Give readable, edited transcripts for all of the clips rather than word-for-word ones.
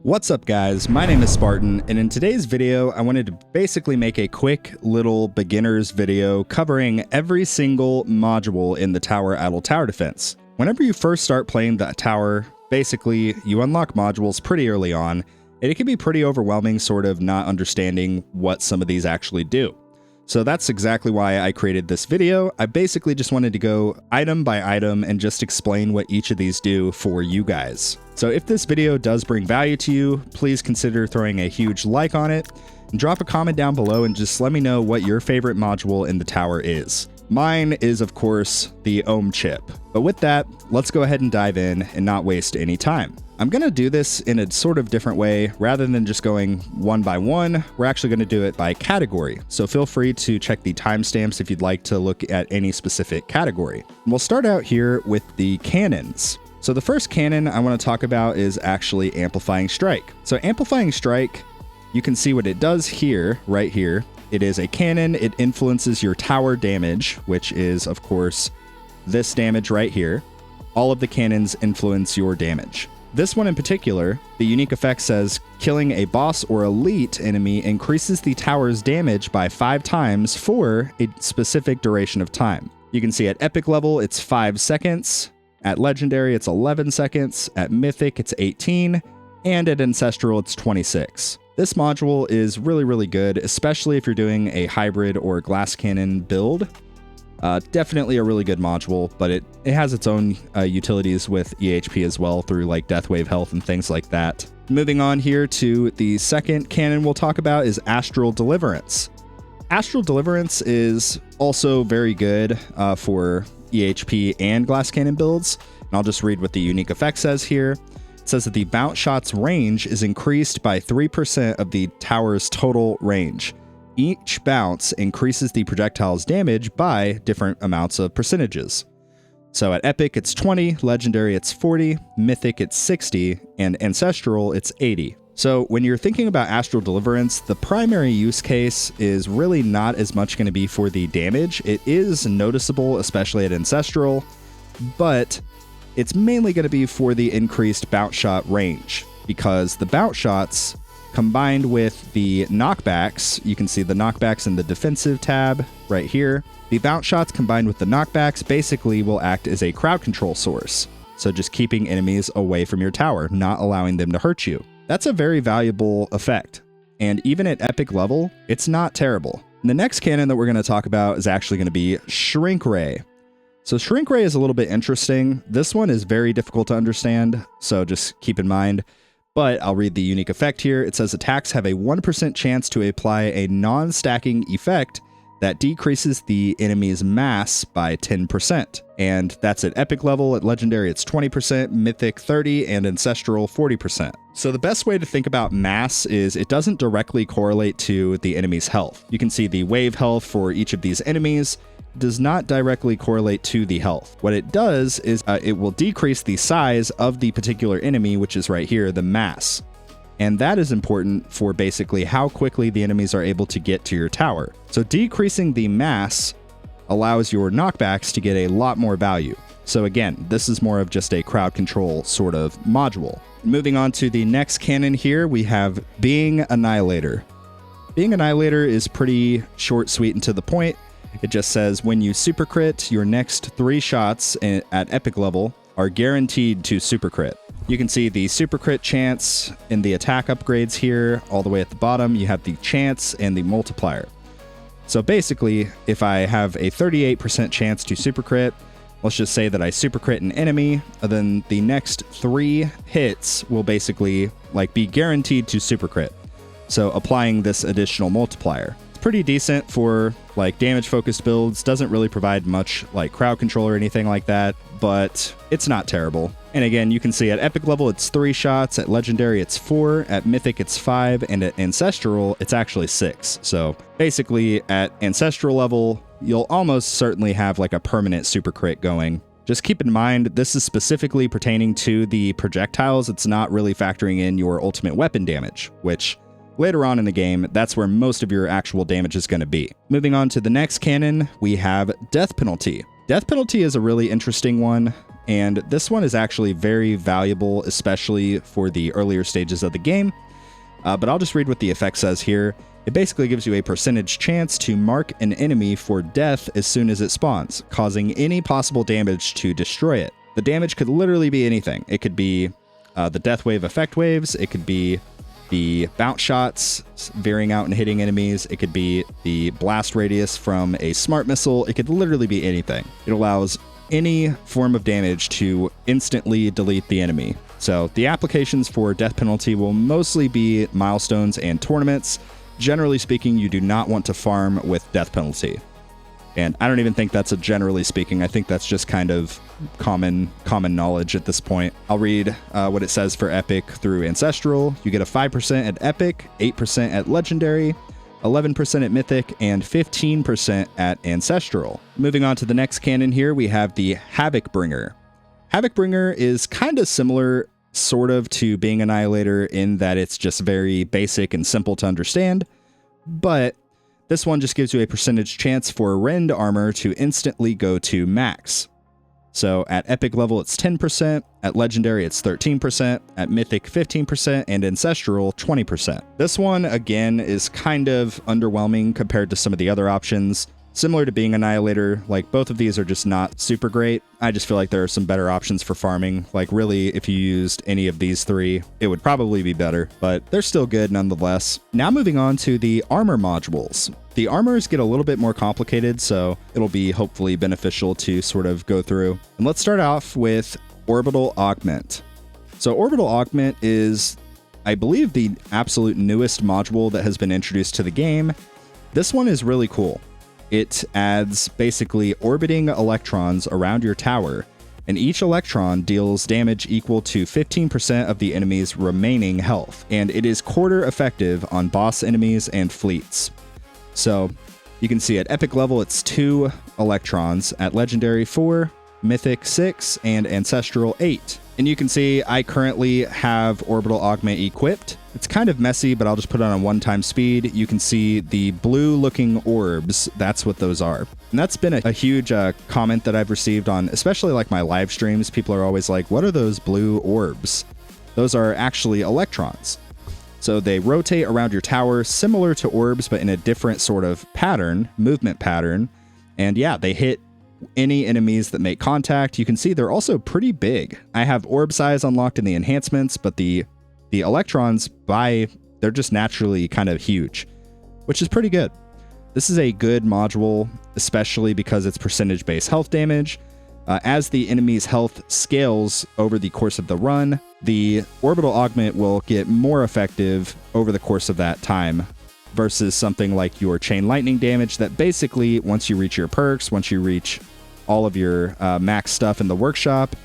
What's up guys, my name is Spartan, and in today's video I wanted to basically make a quick little beginner's video covering every single module in the tower idle tower defense. Whenever you first start playing the tower, basically you unlock modules pretty early on, and it can be pretty overwhelming sort of not understanding what some of these actually do. So that's exactly why I created this video. I basically just wanted to go item by item and just explain what each of these do for you guys. So if this video does bring value to you, please consider throwing a huge like on it, and drop a comment down below and just let me know what your favorite module in the tower is. Mine is, of course, the ohm chip. But with that, let's go ahead and dive in and not waste any time. I'm going to do this in a sort of different way. Rather than just going one by one, we're actually going to do it by category. So feel free to check the timestamps if you'd like to look at any specific category. We'll start out here with the cannons. So the first cannon I want to talk about is actually Amplifying Strike. So Amplifying Strike, you can see what it does here, right here. It is a cannon. It influences your tower damage, which is, of course, this damage right here. All of the cannons influence your damage. This one in particular, the unique effect says, killing a boss or elite enemy increases the tower's damage by 5 times for a specific duration of time. You can see at epic level, it's 5 seconds. At legendary, it's 11 seconds. At mythic, it's 18. And at ancestral, it's 26. This module is really good, especially if you're doing a hybrid or glass cannon build. Definitely a really good module, but it has its own utilities with EHP as well through like death wave health and things like that. Moving on here to the second cannon we'll talk about is Astral Deliverance. Astral Deliverance is also very good for EHP and glass cannon builds. And I'll just read what the unique effect says here. It says that the bounce shot's range is increased by 3% of the tower's total range. Each bounce increases the projectile's damage by different amounts of percentages. So at epic, it's 20, legendary, it's 40, mythic, it's 60, and ancestral, it's 80. So when you're thinking about Astral Deliverance, the primary use case is really not as much going to be for the damage. It is noticeable, especially at ancestral, but it's mainly going to be for the increased bounce shot range, because the bounce shots combined with the knockbacks, you can see the knockbacks in the defensive tab right here. The bounce shots combined with the knockbacks basically will act as a crowd control source. So just keeping enemies away from your tower, not allowing them to hurt you. That's a very valuable effect. And even at epic level, it's not terrible. And the next cannon that we're going to talk about is actually going to be Shrink Ray. So Shrink Ray is a little bit interesting. This one is very difficult to understand, so just keep in mind. But I'll read the unique effect here. It says attacks have a 1% chance to apply a non-stacking effect that decreases the enemy's mass by 10%. And that's at epic level. At legendary, it's 20%, mythic 30%, and ancestral 40%. So the best way to think about mass is it doesn't directly correlate to the enemy's health. You can see the wave health for each of these enemies does not directly correlate to the health. What it does is it will decrease the size of the particular enemy, which is right here, the mass. And that is important for basically how quickly the enemies are able to get to your tower. So decreasing the mass allows your knockbacks to get a lot more value. So again, this is more of just a crowd control sort of module. Moving on to the next cannon here, we have Being Annihilator. Being Annihilator is pretty short, sweet, and to the point. It just says when you super crit, your next 3 shots at epic level are guaranteed to super crit. You can see the super crit chance in the attack upgrades here. All the way at the bottom, you have the chance and the multiplier. So basically, if I have a 38% chance to super crit, let's just say that I super crit an enemy, then the next 3 hits will basically like be guaranteed to super crit. So applying this additional multiplier. Pretty decent for like damage focused builds, doesn't really provide much like crowd control or anything like that, but it's not terrible. And again, you can see at epic level it's 3 shots, at legendary it's 4, at mythic it's 5, and at ancestral it's actually 6. So basically at ancestral level you'll almost certainly have like a permanent super crit going. Just keep in mind this is specifically pertaining to the projectiles. It's not really factoring in your ultimate weapon damage, which later on in the game, that's where most of your actual damage is going to be. Moving on to the next cannon, we have Death Penalty. Death Penalty is a really interesting one, and this one is actually very valuable, especially for the earlier stages of the game. But I'll just read what the effect says here. It basically gives you a percentage chance to mark an enemy for death as soon as it spawns, causing any possible damage to destroy it. The damage could literally be anything. It could be the death wave effect waves. It could be the bounce shots veering out and hitting enemies. It could be the blast radius from a smart missile. It could literally be anything. It allows any form of damage to instantly delete the enemy. So the applications for death penalty will mostly be milestones and tournaments. Generally speaking, you do not want to farm with death penalty. And I don't even think that's a generally speaking. I think that's just kind of common knowledge at this point. I'll read what it says for Epic through Ancestral. You get a 5% at Epic, 8% at Legendary, 11% at Mythic, and 15% at Ancestral. Moving on to the next canon here, we have the Havoc Bringer. Havoc Bringer is kind of similar sort of to being Annihilator in that it's just very basic and simple to understand, but this one just gives you a percentage chance for Rend armor to instantly go to max. So at Epic level, it's 10%, at Legendary, it's 13%, at Mythic, 15%, and Ancestral, 20%. This one, again, is kind of underwhelming compared to some of the other options. Similar to being Annihilator, like both of these are just not super great. I just feel like there are some better options for farming. Like really, if you used any of these three, it would probably be better, but they're still good nonetheless. Now moving on to the armor modules. The armors get a little bit more complicated, so it'll be hopefully beneficial to sort of go through. And let's start off with Orbital Augment. So Orbital Augment is, I believe, the absolute newest module that has been introduced to the game. This one is really cool. It adds basically orbiting electrons around your tower, and each electron deals damage equal to 15% of the enemy's remaining health, and it is quarter effective on boss enemies and fleets. So you can see at Epic level it's 2 electrons, at Legendary 4, Mythic 6, and Ancestral 8. And you can see I currently have Orbital Augment equipped. It's kind of messy, but I'll just put it on 1x speed. You can see the blue looking orbs. That's what those are. And that's been a huge comment that I've received on, especially like my live streams. People are always like, what are those blue orbs? Those are actually electrons. So they rotate around your tower, similar to orbs, but in a different sort of pattern, movement pattern. And yeah, they hit any enemies that make contact. You can see they're also pretty big. I have orb size unlocked in the enhancements, but the electrons, they're just naturally kind of huge, which is pretty good. This is a good module, especially because it's percentage-based health damage. As the enemy's health scales over the course of the run, the Orbital Augment will get more effective over the course of that time versus something like your Chain Lightning damage that basically, once you reach your perks, once you reach all of your max stuff in the workshop,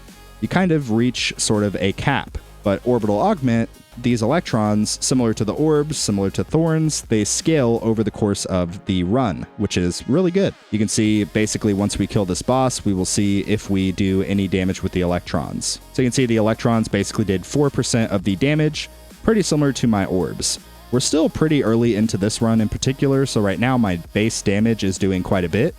you kind of reach sort of a cap. But Orbital Augment, these electrons, similar to the orbs, similar to thorns, they scale over the course of the run, which is really good. You can see basically once we kill this boss, we will see if we do any damage with the electrons. So you can see the electrons basically did 4% of the damage, pretty similar to my orbs. We're still pretty early into this run in particular, so right now my base damage is doing quite a bit.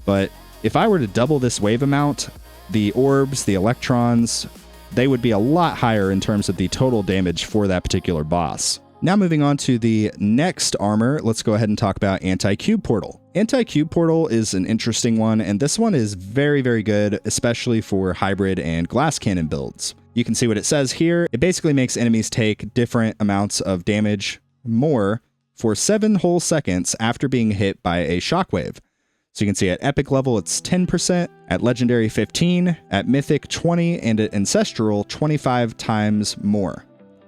But if I were to double this wave amount, the orbs, the electrons, they would be a lot higher in terms of the total damage for that particular boss. Now moving on to the next armor, let's go ahead and talk about Anti-Cube Portal. Anti-Cube Portal is an interesting one, and this one is very, very good, especially for hybrid and glass cannon builds. You can see what it says here. It basically makes enemies take different amounts of damage more for 7 whole seconds after being hit by a shockwave. So you can see at Epic level, it's 10%, at Legendary 15, at Mythic 20, and at Ancestral 25 times more.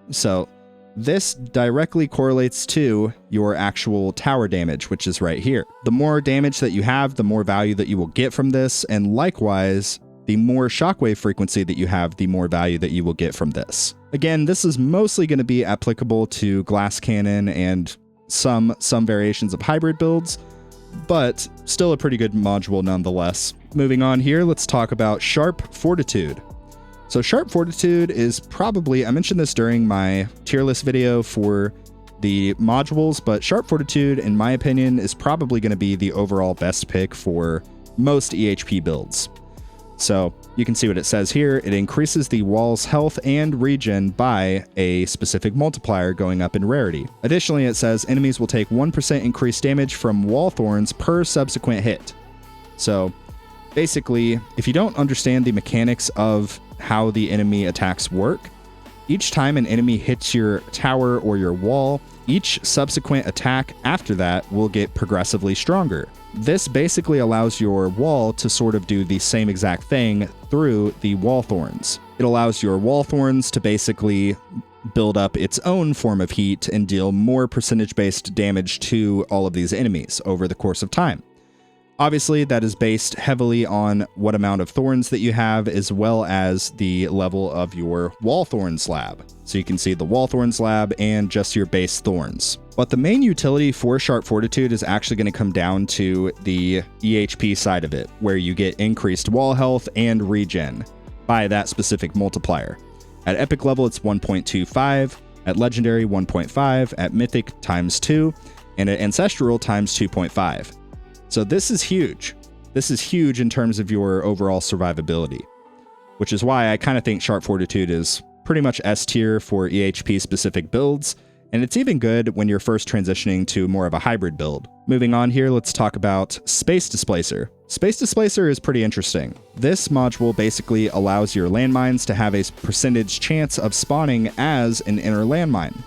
So this directly correlates to your actual tower damage, which is right here. The more damage that you have, the more value that you will get from this, and likewise, the more shockwave frequency that you have, the more value that you will get from this. Again, this is mostly going to be applicable to glass cannon and some variations of hybrid builds, but still a pretty good module nonetheless. Moving on here, let's talk about Sharp Fortitude. So Sharp Fortitude is probably, I mentioned this during my tier list video for the modules, but Sharp Fortitude, in my opinion, is probably going to be the overall best pick for most EHP builds. So you can see what it says here. It increases the wall's health and regen by a specific multiplier going up in rarity. Additionally, it says enemies will take 1% increased damage from wall thorns per subsequent hit. So basically, if you don't understand the mechanics of how the enemy attacks work, each time an enemy hits your tower or your wall, each subsequent attack after that will get progressively stronger. This basically allows your wall to sort of do the same exact thing through the wall thorns. It allows your wall thorns to basically build up its own form of heat and deal more percentage-based damage to all of these enemies over the course of time. Obviously, that is based heavily on what amount of thorns that you have, as well as the level of your wall thorn slab. So you can see the wall thorn slab and just your base thorns. But the main utility for Sharp Fortitude is actually going to come down to the EHP side of it, where you get increased wall health and regen by that specific multiplier. At epic level, it's 1.25, at legendary 1.5, at mythic times 2, and at ancestral times 2.5. So this is huge. This is huge in terms of your overall survivability, which is why I kind of think Sharp Fortitude is pretty much S tier for EHP specific builds, and it's even good when you're first transitioning to more of a hybrid build. Moving on here, let's talk about Space Displacer. Space Displacer is pretty interesting. This module basically allows your landmines to have a percentage chance of spawning as an inner landmine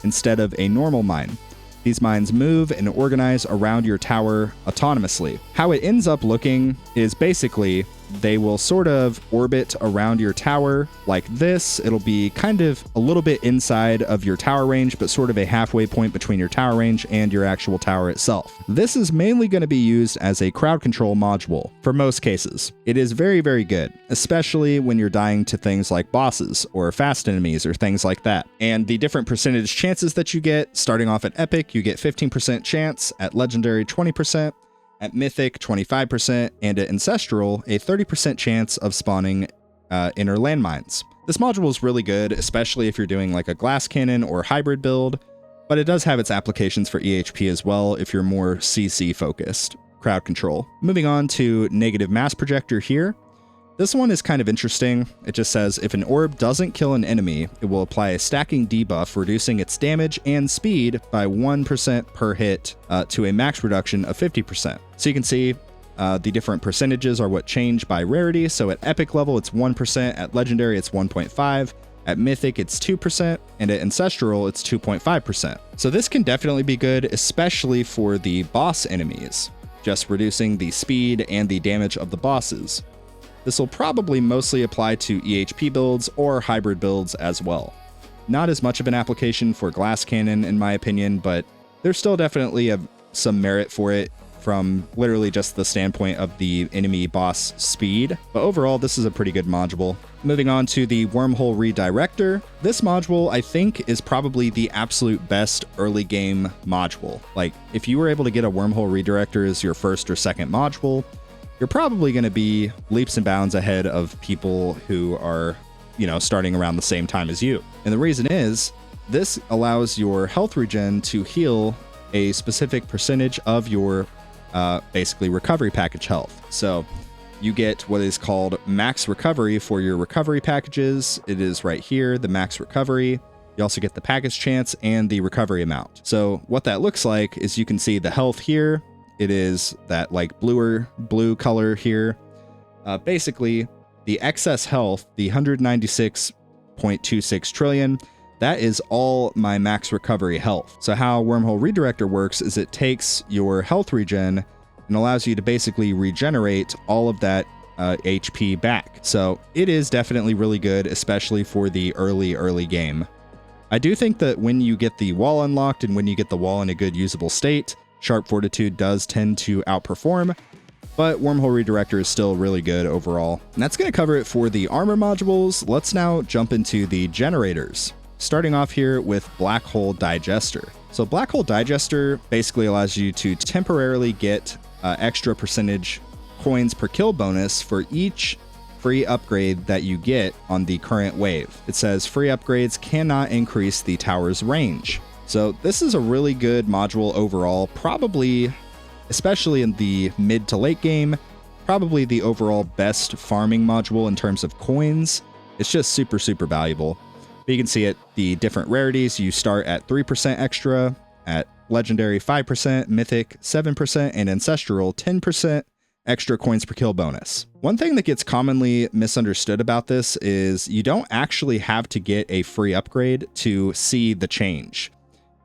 instead of a normal mine. These mines move and organize around your tower autonomously. How it ends up looking is basically they will sort of orbit around your tower like this. It'll be kind of a little bit inside of your tower range, but sort of a halfway point between your tower range and your actual tower itself. This is mainly going to be used as a crowd control module for most cases. It is very, very good, especially when you're dying to things like bosses or fast enemies or things like that. And the different percentage chances that you get, starting off at epic, you get 15% chance, at legendary 20%, at mythic 25%, and at ancestral a 30% chance of spawning inner landmines. This module is really good, especially if you're doing like a glass cannon or hybrid build, but it does have its applications for EHP as well if you're more CC focused. Crowd control. Moving on to negative mass projector here. This one is kind of interesting. It just says if an orb doesn't kill an enemy, it will apply a stacking debuff, reducing its damage and speed by 1% per hit to a max reduction of 50%. So you can see the different percentages are what change by rarity. So at epic level, it's 1%. At legendary, it's 1.5. At mythic, it's 2%. And at ancestral, it's 2.5%. So this can definitely be good, especially for the boss enemies, just reducing the speed and the damage of the bosses. This will probably mostly apply to EHP builds or hybrid builds as well. Not as much of an application for glass cannon in my opinion, but there's still definitely some merit for it from literally just the standpoint of the enemy boss speed. But overall, this is a pretty good module. Moving on to the Wormhole Redirector. This module, I think, is probably the absolute best early game module. Like, if you were able to get a Wormhole Redirector as your first or second module, you're probably going to be leaps and bounds ahead of people who are, starting around the same time as you. And the reason is, this allows your health regen to heal a specific percentage of your basically recovery package health. So you get what is called max recovery for your recovery packages. It is right here, the max recovery. You also get the package chance and the recovery amount. So what that looks like is you can see the health here. It is that like blue color here. Basically, the excess health, the 196.26 trillion, that is all my max recovery health. So how Wormhole Redirector works is it takes your health regen and allows you to basically regenerate all of that HP back. So it is definitely really good, especially for the early game. I do think that when you get the wall unlocked and when you get the wall in a good usable state, Sharp Fortitude does tend to outperform, but Wormhole Redirector is still really good overall. And that's going to cover it for the armor modules. Let's now jump into the generators. Starting off here with Black Hole Digester. So Black Hole Digester basically allows you to temporarily get extra percentage coins per kill bonus for each free upgrade that you get on the current wave. It says free upgrades cannot increase the tower's range. So this is a really good module overall, probably, especially in the mid to late game, probably the overall best farming module in terms of coins. It's just super, super valuable. But you can see it, the different rarities. You start at 3% extra, at legendary 5%, mythic 7%, and ancestral 10% extra coins per kill bonus. One thing that gets commonly misunderstood about this is you don't actually have to get a free upgrade to see the change.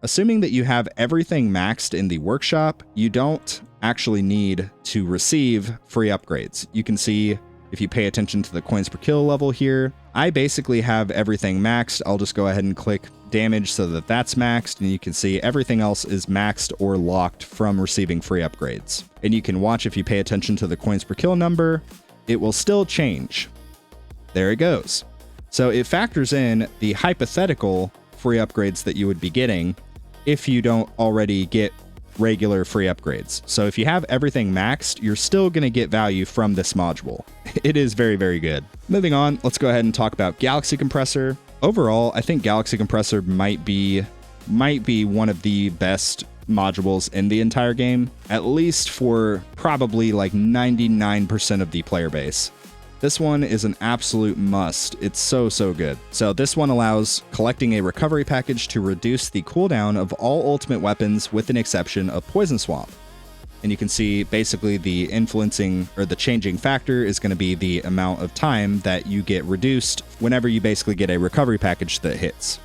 Assuming that you have everything maxed in the workshop, you don't actually need to receive free upgrades. You can see if you pay attention to the coins per kill level here, I basically have everything maxed. I'll just go ahead and click damage so that that's maxed, and you can see everything else is maxed or locked from receiving free upgrades. And you can watch if you pay attention to the coins per kill number, it will still change. There it goes. So it factors in the hypothetical free upgrades that you would be getting if you don't already get regular free upgrades. So if you have everything maxed, you're still going to get value from this module. It is very, very good. Moving on, let's go ahead and talk about Galaxy Compressor. Overall, I think Galaxy Compressor might be one of the best modules in the entire game, at least for probably like 99% of the player base. This one is an absolute must. It's so, so good. So this one allows collecting a recovery package to reduce the cooldown of all ultimate weapons with an exception of Poison Swamp. And you can see basically the influencing or the changing factor is going to be the amount of time that you get reduced whenever you basically get a recovery package that hits.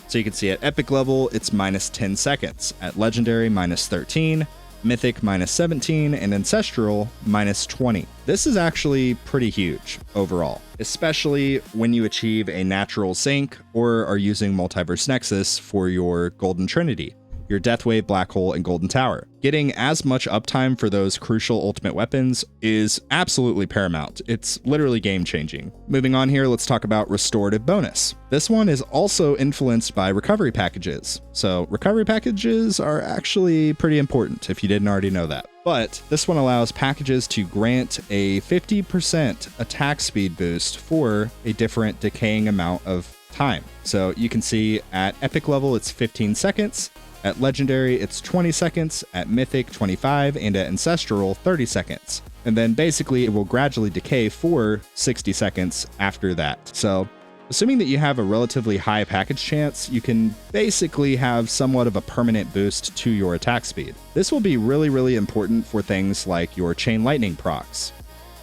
So you can see at epic level, it's minus 10 seconds. At legendary, minus 13. Mythic minus 17, and Ancestral minus 20. This is actually pretty huge overall, especially when you achieve a natural sync or are using Multiverse Nexus for your Golden Trinity, your Deathwave, Black Hole, and Golden Tower. Getting as much uptime for those crucial ultimate weapons is absolutely paramount. It's literally game-changing. Moving on here, let's talk about Restorative Bonus. This one is also influenced by recovery packages. So recovery packages are actually pretty important if you didn't already know that. But this one allows packages to grant a 50% attack speed boost for a different decaying amount of time. So you can see at epic level, it's 15 seconds. At legendary, it's 20 seconds, at mythic, 25, and at ancestral, 30 seconds. And then basically it will gradually decay for 60 seconds after that. So assuming that you have a relatively high package chance, you can basically have somewhat of a permanent boost to your attack speed. This will be really, really important for things like your Chain Lightning procs.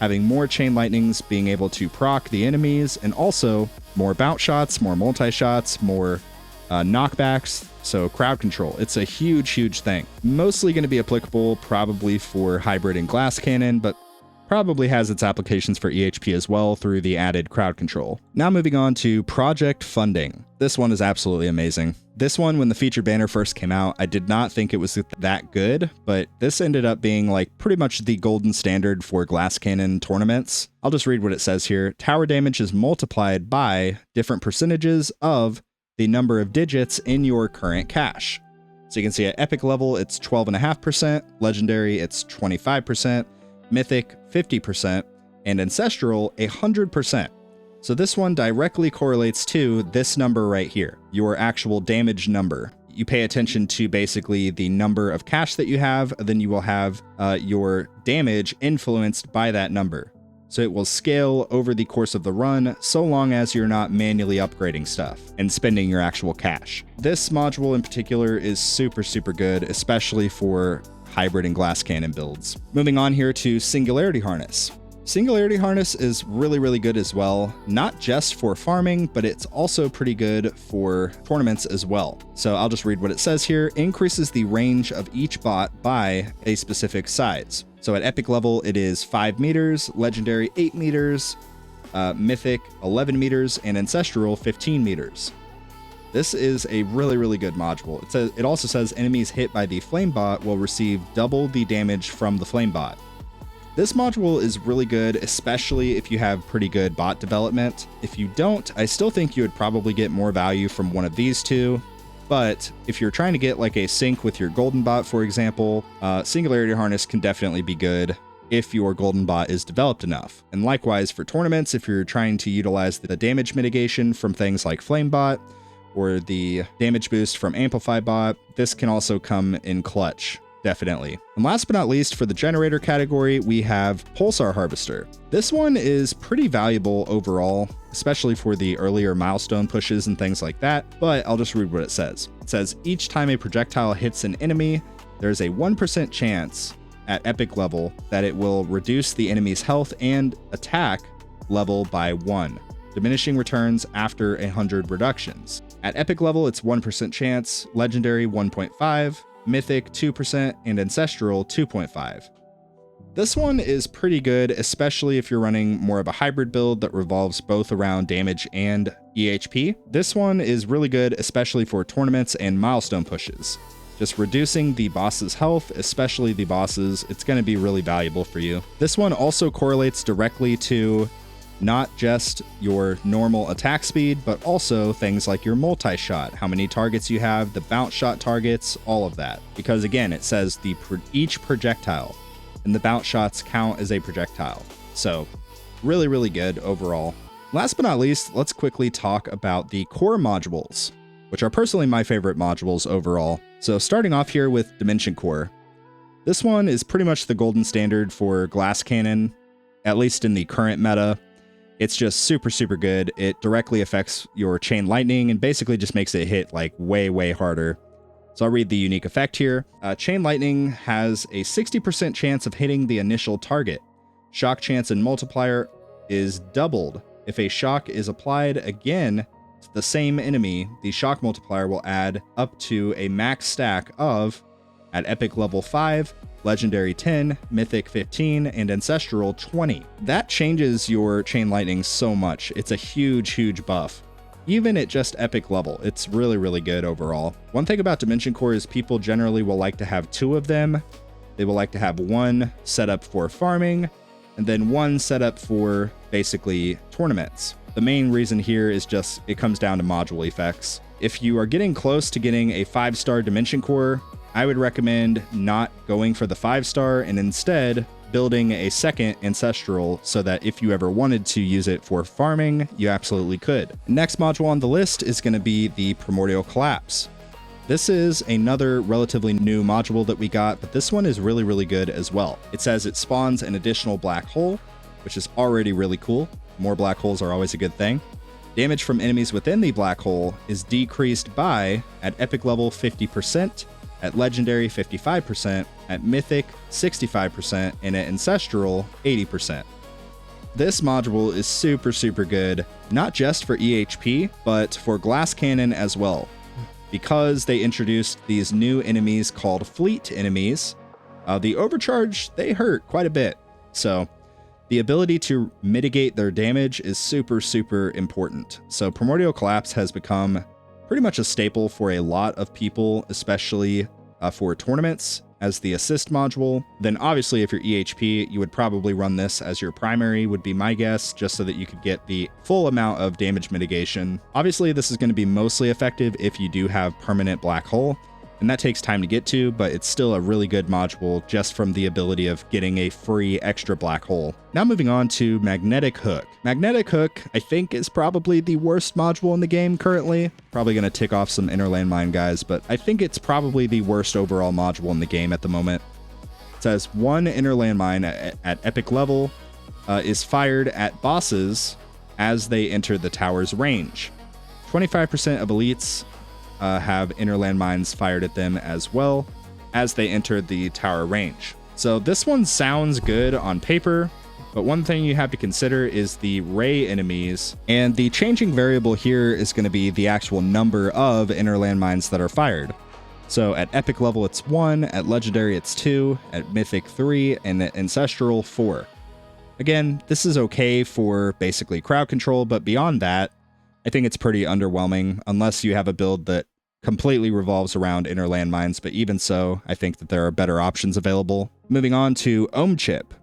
Having more Chain Lightnings, being able to proc the enemies, and also more bounce shots, more multi-shots, more knockbacks, so crowd control. It's a huge, huge thing. Mostly going to be applicable probably for hybrid and glass cannon, but probably has its applications for EHP as well through the added crowd control. Now moving on to project funding. This one is absolutely amazing. This one, when the feature banner first came out, I did not think it was that good, but this ended up being like pretty much the golden standard for glass cannon tournaments. I'll just read what it says here. Tower damage is multiplied by different percentages of the number of digits in your current cache. So you can see at epic level, it's 12.5%, legendary, it's 25%, mythic, 50%, and ancestral, 100%. So this one directly correlates to this number right here, your actual damage number. You pay attention to basically the number of cache that you have, then you will have your damage influenced by that number. So it will scale over the course of the run, so long as you're not manually upgrading stuff and spending your actual cash. This module in particular is super, super good, especially for hybrid and glass cannon builds. Moving on here to Singularity Harness. Singularity Harness is really, really good as well, not just for farming, but it's also pretty good for tournaments as well. So I'll just read what it says here. Increases the range of each bot by a specific size. So at epic level, it is 5 meters, legendary 8 meters, mythic 11 meters, and ancestral 15 meters. This is a really, really good module. It also says enemies hit by the flame bot will receive double the damage from the flame bot. This module is really good, especially if you have pretty good bot development. If you don't, I still think you would probably get more value from one of these two. But if you're trying to get like a sync with your golden bot, for example, Singularity Harness can definitely be good if your golden bot is developed enough. And likewise for tournaments, if you're trying to utilize the damage mitigation from things like Flame Bot or the damage boost from Amplify Bot, this can also come in clutch definitely. And last but not least, for the generator category, we have Pulsar Harvester. This one is pretty valuable overall, especially for the earlier milestone pushes and things like that, but I'll just read what it says. It says, each time a projectile hits an enemy, there's a 1% chance at epic level that it will reduce the enemy's health and attack level by 1. Diminishing returns after 100 reductions. At epic level, it's 1% chance, legendary 1.5, mythic 2%, and ancestral 2.5. This one is pretty good, especially if you're running more of a hybrid build that revolves both around damage and EHP. This one is really good, especially for tournaments and milestone pushes. Just reducing the boss's health, especially the bosses, it's going to be really valuable for you. This one also correlates directly to not just your normal attack speed, but also things like your multi-shot, how many targets you have, the bounce shot targets, all of that. Because again, it says each projectile, and the bounce shots count as a projectile. So really, really good overall. Last but not least, let's quickly talk about the core modules, which are personally my favorite modules overall. So starting off here with Dimension Core. This one is pretty much the golden standard for Glass Cannon, at least in the current meta. It's just super, super good. It directly affects your Chain Lightning and basically just makes it hit like way, way harder. So I'll read the unique effect here. Chain Lightning has a 60% chance of hitting the initial target. Shock chance and multiplier is doubled. If a shock is applied again to the same enemy, the shock multiplier will add up to a max stack of, at epic level 5, legendary 10, mythic 15, and ancestral 20. That changes your Chain Lightning so much. It's a huge, huge buff. Even at just epic level, it's really, really good overall. One thing about Dimension Core is people generally will like to have 2 of them. They will like to have one set up for farming, and then one set up for basically tournaments. The main reason here is just it comes down to module effects. If you are getting close to getting a 5-star Dimension Core, I would recommend not going for the 5-star and instead building a second ancestral so that if you ever wanted to use it for farming, you absolutely could. Next module on the list is going to be the Primordial Collapse. This is another relatively new module that we got, but this one is really, really good as well. It says it spawns an additional black hole, which is already really cool. More black holes are always a good thing. Damage from enemies within the black hole is decreased by, at epic level, 50%, at legendary 55%, at mythic 65%, and at ancestral 80%. This module is super, super good, not just for EHP, but for Glass Cannon as well, because they introduced these new enemies called fleet enemies. The overcharge, they hurt quite a bit, so the ability to mitigate their damage is super, super important. So Primordial Collapse has become pretty much a staple for a lot of people, especially for tournaments as the assist module. Then obviously if you're EHP, you would probably run this as your primary, would be my guess, just so that you could get the full amount of damage mitigation. Obviously this is going to be mostly effective if you do have permanent black hole, and that takes time to get to, but it's still a really good module just from the ability of getting a free extra black hole. Now moving on to Magnetic Hook. Magnetic Hook, I think, is probably the worst module in the game currently. Probably going to tick off some inner landmine guys, but I think it's probably the worst overall module in the game at the moment. It says one inner landmine at epic level is fired at bosses as they enter the tower's range. 25% of elites have inner landmines fired at them as well as they enter the tower range. So this one sounds good on paper, but one thing you have to consider is the ray enemies, and the changing variable here is going to be the actual number of inner landmines that are fired. So at epic level it's 1, at legendary it's 2, at mythic 3, and at ancestral 4. Again, this is okay for basically crowd control, but beyond that, I think it's pretty underwhelming unless you have a build that completely revolves around inner landmines, but even so, I think that there are better options available. Moving on to Ohm Chip.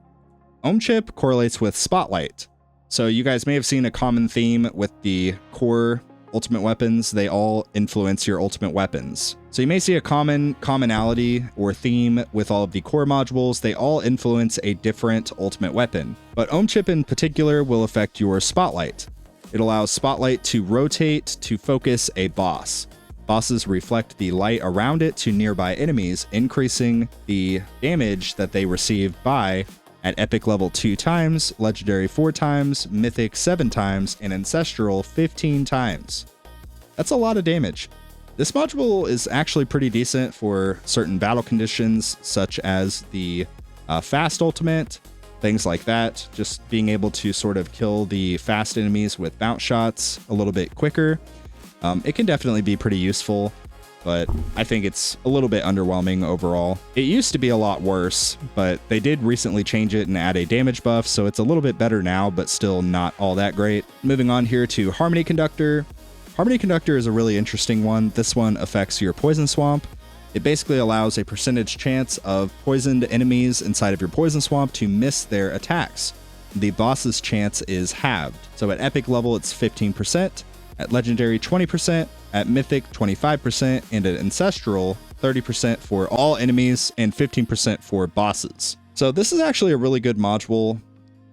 Ohm Chip correlates with Spotlight. So you guys may have seen a common theme with the core ultimate weapons. They all influence your ultimate weapons. So you may see a commonality or theme with all of the core modules. They all influence a different ultimate weapon, but Ohm Chip in particular will affect your Spotlight. It allows Spotlight to rotate to focus a boss. Bosses reflect the light around it to nearby enemies, increasing the damage that they receive by at epic level 2 times, legendary 4 times, mythic 7 times, and ancestral 15 times. That's a lot of damage. This module is actually pretty decent for certain battle conditions, such as the fast ultimate, things like that. Just being able to sort of kill the fast enemies with bounce shots a little bit quicker. It can definitely be pretty useful, but I think it's a little bit underwhelming overall. It used to be a lot worse, but they did recently change it and add a damage buff, so it's a little bit better now, but still not all that great. Moving on here to Harmony Conductor. Harmony Conductor is a really interesting one. This one affects your Poison Swamp. It basically allows a percentage chance of poisoned enemies inside of your Poison Swamp to miss their attacks. The boss's chance is halved. So at epic level, it's 15%, at legendary 20%, at mythic 25%, and at ancestral 30% for all enemies and 15% for bosses. So this is actually a really good module.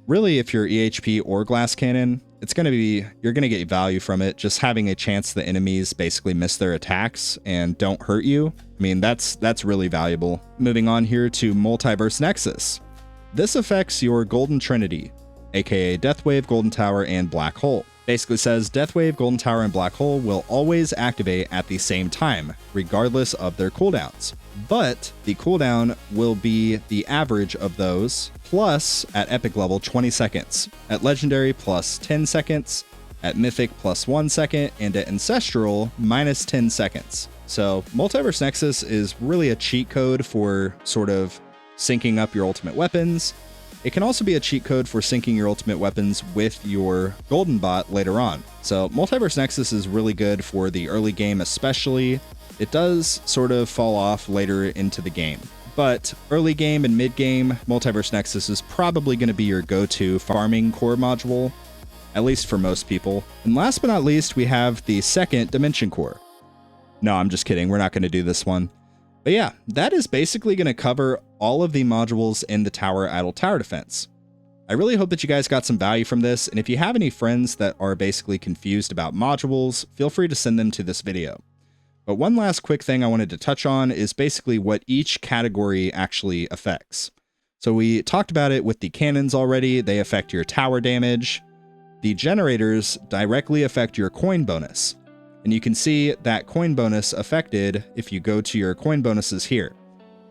Really, if you're EHP or Glass Cannon, you're gonna get value from it. Just having a chance the enemies basically miss their attacks and don't hurt you. I mean, that's really valuable. Moving on here to Multiverse Nexus. This affects your Golden Trinity, aka Deathwave, Golden Tower, and Black Hole. Basically says Deathwave, Golden Tower, and Black Hole will always activate at the same time, regardless of their cooldowns. But the cooldown will be the average of those, plus at epic level 20 seconds, at legendary plus 10 seconds, at mythic plus 1 second, and at ancestral minus 10 seconds. So Multiverse Nexus is really a cheat code for sort of syncing up your ultimate weapons. It can also be a cheat code for syncing your ultimate weapons with your golden bot later on. So Multiverse Nexus is really good for the early game especially. It does sort of fall off later into the game. But early game and mid game, Multiverse Nexus is probably going to be your go-to farming core module, at least for most people. And last but not least, we have the second Dimension Core. No, I'm just kidding. We're not going to do this one. But yeah, that is basically going to cover all of the modules in the Tower Idle Tower Defense. I really hope that you guys got some value from this, and if you have any friends that are basically confused about modules, feel free to send them to this video. But one last quick thing I wanted to touch on is basically what each category actually affects. So we talked about it with the cannons already. They affect your tower damage. The generators directly affect your coin bonus. And you can see that coin bonus affected if you go to your coin bonuses here.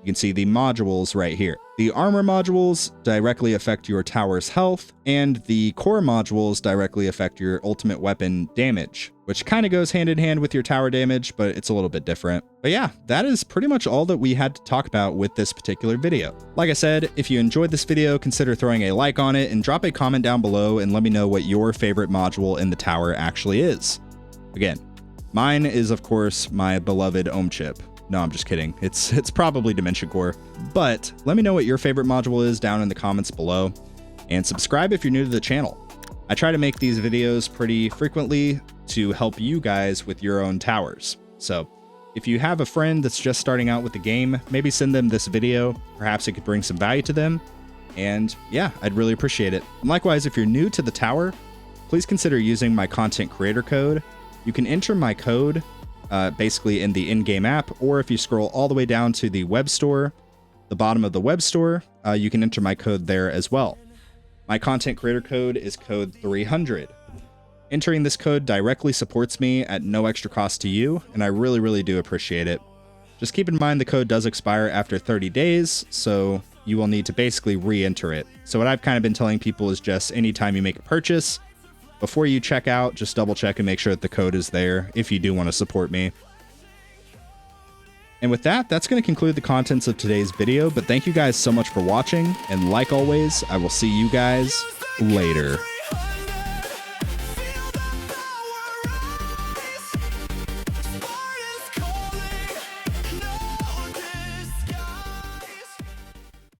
You can see the modules right here. The armor modules directly affect your tower's health, and the core modules directly affect your ultimate weapon damage, which kind of goes hand in hand with your tower damage, but it's a little bit different. But yeah, that is pretty much all that we had to talk about with this particular video. Like I said, if you enjoyed this video, consider throwing a like on it and drop a comment down below and let me know what your favorite module in the tower actually is. Again, mine is, of course, my beloved Ohm Chip. No, I'm just kidding. It's probably Dimension Core. But let me know what your favorite module is down in the comments below. And subscribe if you're new to the channel. I try to make these videos pretty frequently to help you guys with your own towers. So if you have a friend that's just starting out with the game, maybe send them this video. Perhaps it could bring some value to them. And yeah, I'd really appreciate it. And likewise, if you're new to the tower, please consider using my content creator code. You can enter my code basically in the in-game app, or if you scroll all the way down to the web store, the bottom of the web store, you can enter my code there as well. My content creator code is code 300. Entering this code directly supports me at no extra cost to you, and I really, really do appreciate it. Just keep in mind the code does expire after 30 days, so you will need to basically re-enter it. So what I've kind of been telling people is just anytime you make a purchase, before you check out, just double check and make sure that the code is there if you do want to support me. And with that, that's going to conclude the contents of today's video, but thank you guys so much for watching, and like always, I will see you guys later.